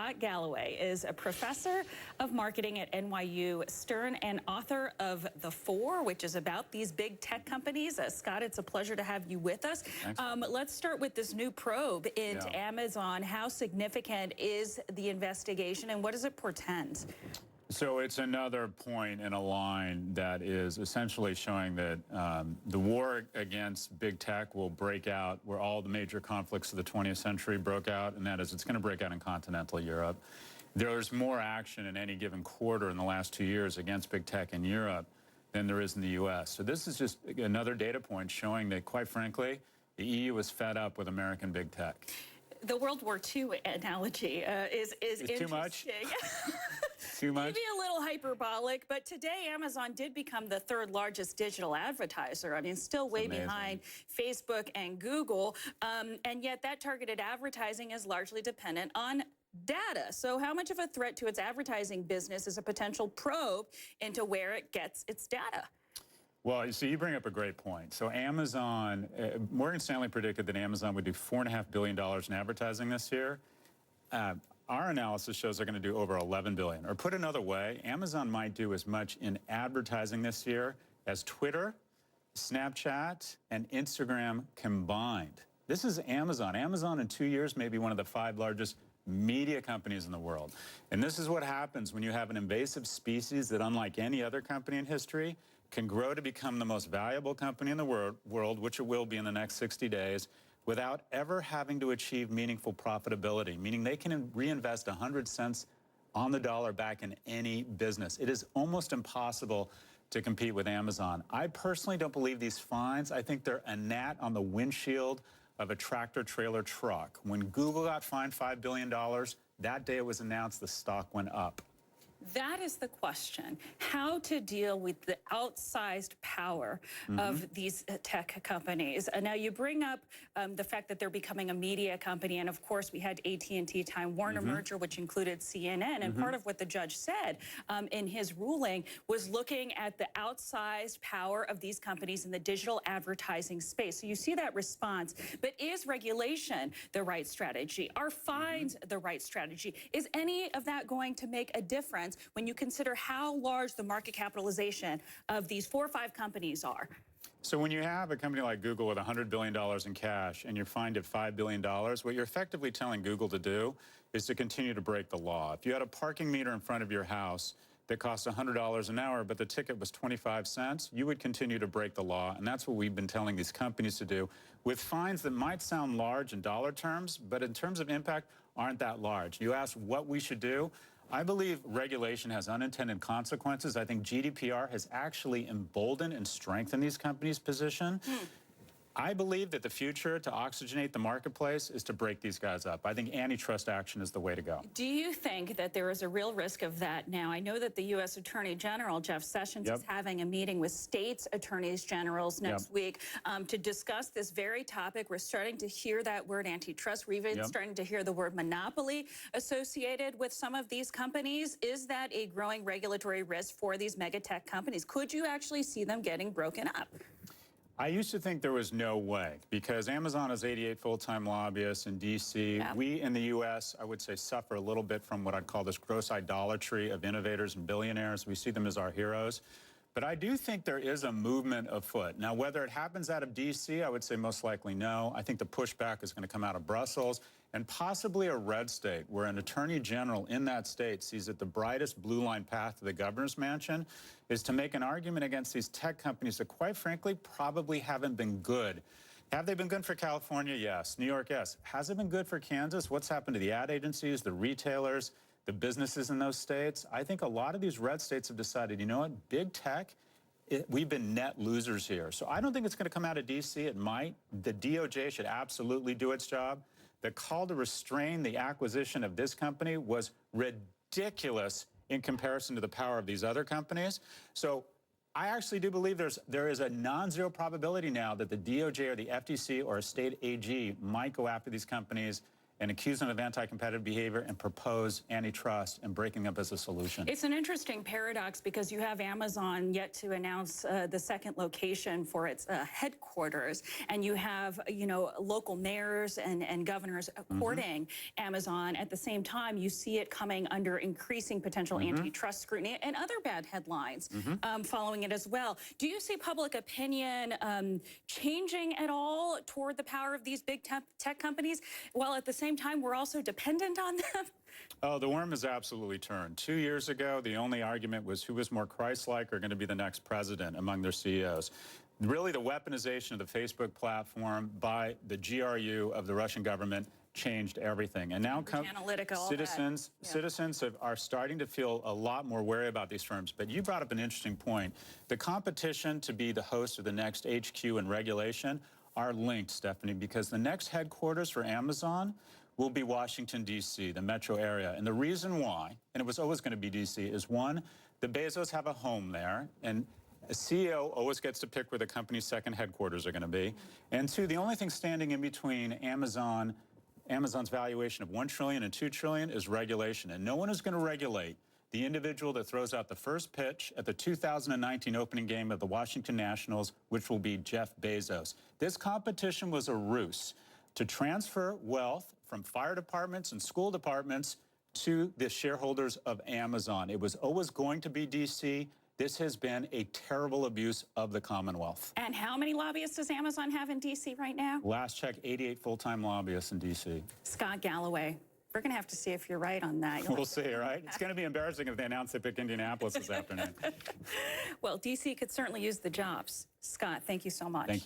Scott Galloway is a professor of marketing at NYU Stern and author of The Four, which is about these big tech companies. Scott, it's a pleasure to have you with us. Let's start with this new probe into Amazon. How significant is the investigation and what does it portend? So it's another point in a line that is essentially showing that the war against big tech will break out where all the major conflicts of the 20th century broke out, and that is it's going to break out in continental Europe. There's more action in any given quarter in the last 2 years against big tech in Europe than there is in the U.S. So this is just another data point showing that, quite frankly, the EU is fed up with American big tech. The World War II analogy is interesting. Too much? Too much? Maybe a little hyperbolic, but today Amazon did become the third largest digital advertiser. I mean, still way behind Facebook and Google, and yet that targeted advertising is largely dependent on data. So how much of a threat to its advertising business is a potential probe into where it gets its data? Well, so you bring up a great point. So Amazon, Morgan Stanley predicted that Amazon would do $4.5 billion in advertising this year. Our analysis shows they're going to do over $11 billion. Or put another way, Amazon might do as much in advertising this year as Twitter, Snapchat, and Instagram combined. This is Amazon. Amazon in 2 years may be one of the 5 largest media companies in the world. And this is what happens when you have an invasive species that, unlike any other company in history, can grow to become the most valuable company in the world, which it will be in the next 60 days, without ever having to achieve meaningful profitability, meaning they can reinvest 100 cents on the dollar back in any business. It is almost impossible to compete with Amazon. I personally don't believe these fines. I think they're a gnat on the windshield of a tractor-trailer truck. When Google got fined $5 billion, that day it was announced the stock went up. That is the question, how to deal with the outsized power of these tech companies. Now, you bring up the fact that they're becoming a media company, and of course, we had AT&T Time Warner merger, which included CNN, and part of what the judge said in his ruling was looking at the outsized power of these companies in the digital advertising space. So you see that response, but is regulation the right strategy? Are fines the right strategy? Is any of that going to make a difference when you consider how large the market capitalization of these 4 or 5 companies are? So when you have a company like Google with $100 billion in cash and you're fined at $5 billion, what you're effectively telling Google to do is to continue to break the law. If you had a parking meter in front of your house that cost $100 an hour, but the ticket was 25 cents, you would continue to break the law. And that's what we've been telling these companies to do with fines that might sound large in dollar terms, but in terms of impact, aren't that large. You ask what we should do. I believe regulation has unintended consequences. I think GDPR has actually emboldened and strengthened these companies' position. I believe that the future to oxygenate the marketplace is to break these guys up. I think antitrust action is the way to go. Do you think that there is a real risk of that now? I know that the U.S. Attorney General, Jeff Sessions, is having a meeting with states' attorneys generals next week to discuss this very topic. We're starting to hear that word antitrust. We're even starting to hear the word monopoly associated with some of these companies. Is that a growing regulatory risk for these mega tech companies? Could you actually see them getting broken up? I used to think there was no way because Amazon has 88 full-time lobbyists in D.C. We in the U.S., I would say, suffer a little bit from what I'd call this gross idolatry of innovators and billionaires. We see them as our heroes. But I do think there is a movement afoot. Now, whether it happens out of D.C., I would say most likely no. I think the pushback is going to come out of Brussels and possibly a red state where an attorney general in that state sees that the brightest blue line path to the governor's mansion is to make an argument against these tech companies that, quite frankly, probably haven't been good. Have they been good for California? Yes. New York, yes. Has it been good for Kansas? What's happened to the ad agencies, the retailers, the businesses in those states? I think a lot of these red states have decided, you know what, big tech, we've been net losers here. So I don't think it's going to come out of D.C. It might. The DOJ should absolutely do its job. The call to restrain the acquisition of this company was ridiculous in comparison to the power of these other companies. So I actually do believe there is a non-zero probability now that the DOJ or the FTC or a state AG might go after these companies and accuse them of anti-competitive behavior and propose antitrust and breaking up as a solution. It's an interesting paradox because you have Amazon yet to announce the second location for its headquarters, and you have, local mayors and governors courting Amazon. At the same time, you see it coming under increasing potential antitrust scrutiny and other bad headlines following it as well. Do you see public opinion changing at all toward the power of these big tech companies, while at the same time we're also dependent on them? Oh, the worm has absolutely turned. 2 years ago, the only argument was who was more Christ-like or going to be the next president among their CEOs. Really, the weaponization of the Facebook platform by the GRU of the Russian government changed everything. And now citizens are starting to feel a lot more wary about these firms. But you brought up an interesting point. The competition to be the host of the next HQ and regulation are linked, Stephanie, because the next headquarters for Amazon will be Washington, D.C., the metro area. And the reason why, and it was always going to be D.C., is one, the Bezos have a home there, and a CEO always gets to pick where the company's second headquarters are going to be. And two, the only thing standing in between Amazon's valuation of $1 trillion and $2 trillion is regulation. And no one is going to regulate the individual that throws out the first pitch at the 2019 opening game of the Washington Nationals, which will be Jeff Bezos. This competition was a ruse to transfer wealth from fire departments and school departments to the shareholders of Amazon. It was always going to be D.C. This has been a terrible abuse of the Commonwealth. And how many lobbyists does Amazon have in D.C. right now? Last check, 88 full-time lobbyists in D.C. Scott Galloway. We're going to have to see if you're right on that. We'll see, right? It's going to be embarrassing if they announce they pick Indianapolis this afternoon. Well, D.C. could certainly use the jobs. Scott, thank you so much. Thank you.